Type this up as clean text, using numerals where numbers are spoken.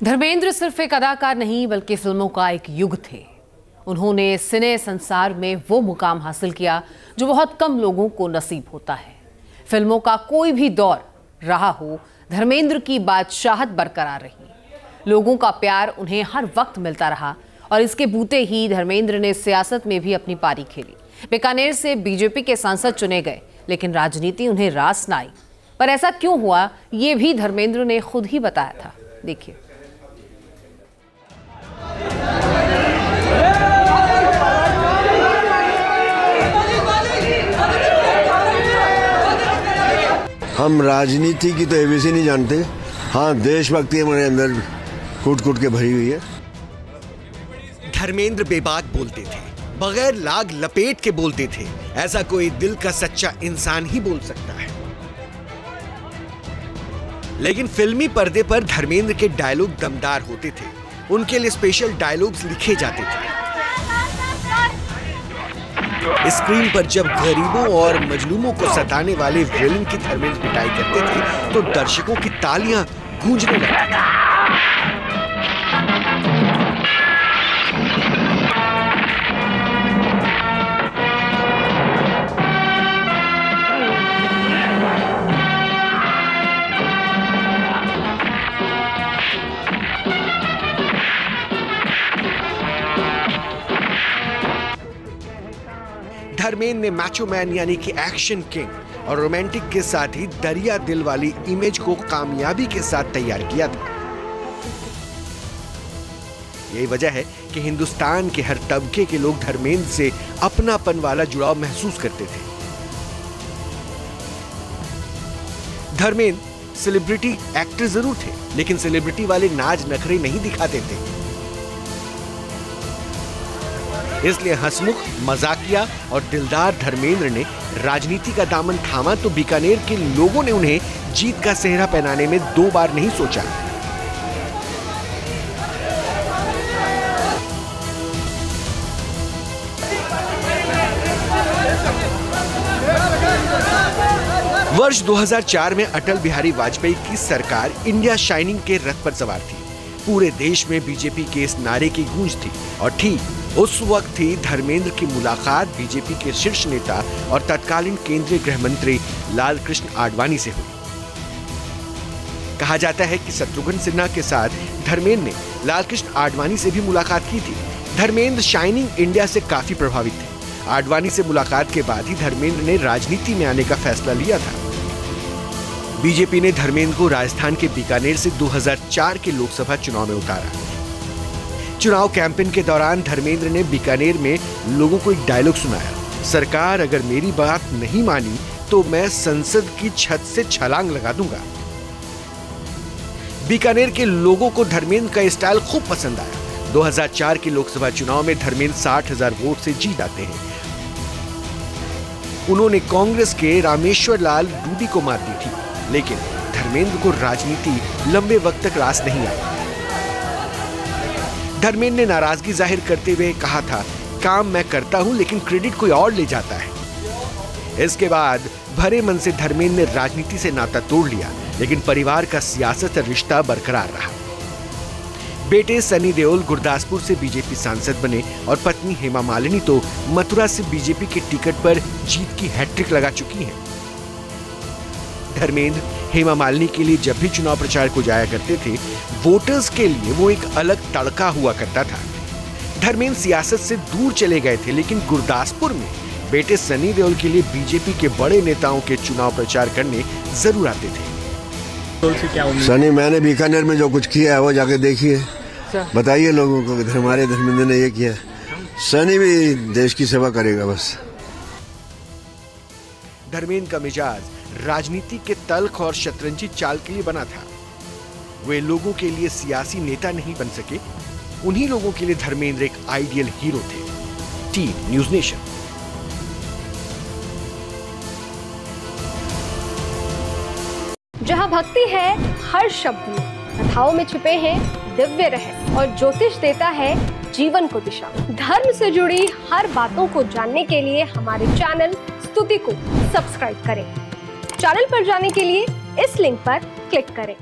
धर्मेंद्र सिर्फ एक अदाकार नहीं बल्कि फिल्मों का एक युग थे। उन्होंने सिने संसार में वो मुकाम हासिल किया जो बहुत कम लोगों को नसीब होता है। फिल्मों का कोई भी दौर रहा हो, धर्मेंद्र की बादशाहत बरकरार रही। लोगों का प्यार उन्हें हर वक्त मिलता रहा और इसके बूते ही धर्मेंद्र ने सियासत में भी अपनी पारी खेली। बीकानेर से बीजेपी के सांसद चुने गए, लेकिन राजनीति उन्हें रास न आई। पर ऐसा क्यों हुआ, ये भी धर्मेंद्र ने खुद ही बताया था। देखिए। हम राजनीति की तो एबीसी नहीं जानते। हाँ, देशभक्ति हमारे अंदर कूट कूट के भरी हुई है। धर्मेंद्र बेबाक बोलते थे, बगैर लाग लपेट के बोलते थे। ऐसा कोई दिल का सच्चा इंसान ही बोल सकता है। लेकिन फिल्मी पर्दे पर धर्मेंद्र के डायलॉग दमदार होते थे। उनके लिए स्पेशल डायलॉग्स लिखे जाते थे। स्क्रीन पर जब गरीबों और मजलूमों को सताने वाले विलेन की धर्मेंद्र पिटाई करते थे तो दर्शकों की तालियां गूंजने लगती थी। धर्मेंद्र ने मैचो मैन यानी कि एक्शन किंग और रोमांटिक के साथ ही दरिया दिल वाली इमेज को कामयाबी के साथ तैयार किया था। यही वजह है कि हिंदुस्तान के हर तबके के लोग धर्मेंद्र से अपनापन वाला जुड़ाव महसूस करते थे। धर्मेंद्र सेलिब्रिटी एक्टर जरूर थे, लेकिन सेलिब्रिटी वाले नाज नखरे नहीं दिखाते थे। इसलिए हंसमुख, मजाकिया और दिलदार धर्मेंद्र ने राजनीति का दामन थामा तो बीकानेर के लोगों ने उन्हें जीत का सेहरा पहनाने में 2 बार नहीं सोचा। वर्ष 2004 में अटल बिहारी वाजपेयी की सरकार इंडिया शाइनिंग के रथ पर सवार थी। पूरे देश में बीजेपी के इस नारे की गूंज थी और ठीक उस वक्त ही धर्मेंद्र की मुलाकात बीजेपी के शीर्ष नेता और तत्कालीन केंद्रीय गृह मंत्री लालकृष्ण आडवाणी से हुई। कहा जाता है कि शत्रुघ्न सिन्हा के साथ धर्मेंद्र ने लालकृष्ण आडवाणी से भी मुलाकात की थी। धर्मेंद्र शाइनिंग इंडिया से काफी प्रभावित थे। आडवाणी से मुलाकात के बाद ही धर्मेंद्र ने राजनीति में आने का फैसला लिया था। बीजेपी ने धर्मेंद्र को राजस्थान के बीकानेर से 2004 के लोकसभा चुनाव में उतारा। चुनाव कैंपेन के दौरान धर्मेंद्र ने बीकानेर में लोगों को एक डायलॉग सुनाया, सरकार अगर मेरी बात नहीं मानी तो मैं संसद की छत से छलांग लगा दूंगा। बीकानेर के लोगों को धर्मेंद्र का स्टाइल खूब पसंद आया। 2004 के लोकसभा चुनाव में धर्मेंद्र 60,000 वोट से जीत आते हैं। उन्होंने कांग्रेस के रामेश्वर लाल डूडी को मात दी थी, लेकिन धर्मेंद्र को राजनीति लंबे वक्त तक रास नहीं आई। धर्मेंद्र ने नाराजगी जाहिर करते हुए कहा था, काम मैं करता हूं लेकिन क्रेडिट कोई और ले जाता है। इसके बाद भरे मन से धर्मेंद्र ने राजनीति से नाता तोड़ लिया, लेकिन परिवार का सियासत से रिश्ता बरकरार रहा। बेटे सनी देओल गुरदासपुर से बीजेपी सांसद बने और पत्नी हेमा मालिनी तो मथुरा से बीजेपी के टिकट पर जीत की हैट्रिक लगा चुकी हैं। धर्मेंद्र हेमा मालिनी के लिए जब भी चुनाव प्रचार को जाया करते थे, वोटर्स के लिए वो एक अलग तड़का हुआ करता था। धर्मेंद्र सियासत से दूर चले गए थे, लेकिन गुरदासपुर में बेटे सनी देओल के लिए बीजेपी के बड़े नेताओं के चुनाव प्रचार करने जरूर आते थे। सनी, मैंने बीकानेर में जो कुछ किया है वो जाके देखिए, बताइए लोगों को कि हमारे धर्मेंद्र ने ये किया। सनी भी देश की सेवा करेगा बस। धर्मेंद्र का मिजाज राजनीति के तल्ख और शतरंजी चाल के लिए बना था। वे लोगों के लिए सियासी नेता नहीं बन सके, उन्हीं लोगों के लिए धर्मेंद्र एक आइडियल हीरो थे। Team news nation. जहां भक्ति है हर शब्द में, कथाओं में छुपे हैं दिव्य रहस्य और ज्योतिष देता है जीवन को दिशा। धर्म से जुड़ी हर बातों को जानने के लिए हमारे चैनल स्तुति को सब्सक्राइब करें। चैनल पर जाने के लिए इस लिंक पर क्लिक करें।